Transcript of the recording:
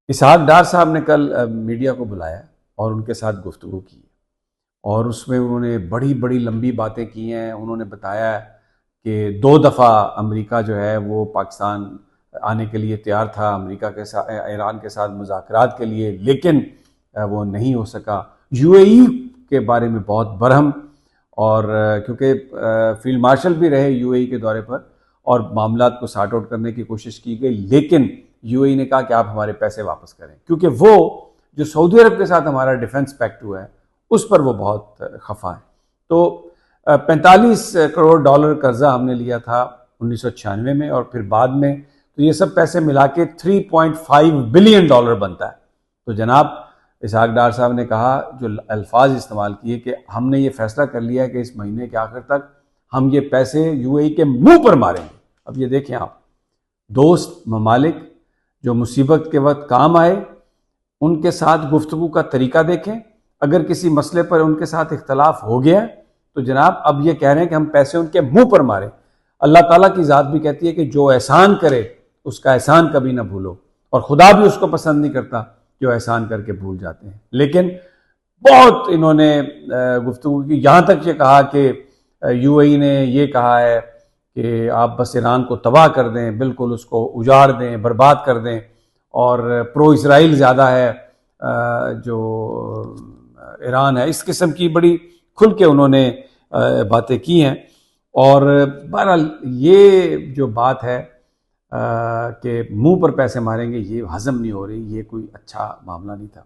इसहाक डार साहब ने कल मीडिया को बुलाया और उनके साथ गुफ्तगू की और उसमें उन्होंने बड़ी बड़ी लंबी बातें की हैं। उन्होंने बताया कि 2 दफ़ा अमेरिका जो है वो पाकिस्तान आने के लिए तैयार था, अमेरिका के साथ, ईरान के साथ मुज़ाकरात के लिए, लेकिन वो नहीं हो सका। यूएई के बारे में बहुत बरहम, और क्योंकि फील्ड मार्शल भी रहे यूएई के दौरे पर और मामलात को सॉर्ट आउट करने की कोशिश की गई, लेकिन यूएई ने कहा कि आप हमारे पैसे वापस करें, क्योंकि वो जो सऊदी अरब के साथ हमारा डिफेंस पैक्ट हुआ है उस पर वो बहुत खफा है। तो 45 करोड़ डॉलर कर्जा हमने लिया था 1996 में, और फिर बाद में तो ये सब पैसे मिला के 3.5 बिलियन डॉलर बनता है। तो जनाब इसहाक डार साहब ने कहा, जो अल्फाज इस्तेमाल किए, कि हमने ये फैसला कर लिया है कि इस महीने के आखिर तक हम ये पैसे यूएई के मुंह पर मारेंगे। अब ये देखें आप, दोस्त ममालिक जो मुसीबत के वक्त काम आए, उनके साथ गुफ्तगू का तरीका देखें। अगर किसी मसले पर उनके साथ इख्तलाफ हो गया तो जनाब अब ये कह रहे हैं कि हम पैसे उनके मुंह पर मारें। अल्लाह ताला की ज़ात भी कहती है कि जो एहसान करे उसका एहसान कभी ना भूलो, और खुदा भी उसको पसंद नहीं करता जो एहसान करके भूल जाते हैं। लेकिन बहुत इन्होंने गुफ्तगू की, यहाँ तक ये कहा कि यूएई ने ये कहा है कि आप बस ईरान को तबाह कर दें, बिल्कुल उसको उजाड़ दें, बर्बाद कर दें, और प्रो इसराइल ज़्यादा है जो ईरान है। इस किस्म की बड़ी खुल के उन्होंने बातें की हैं। और बहरहाल ये जो बात है कि मुंह पर पैसे मारेंगे, ये हजम नहीं हो रही, ये कोई अच्छा मामला नहीं था।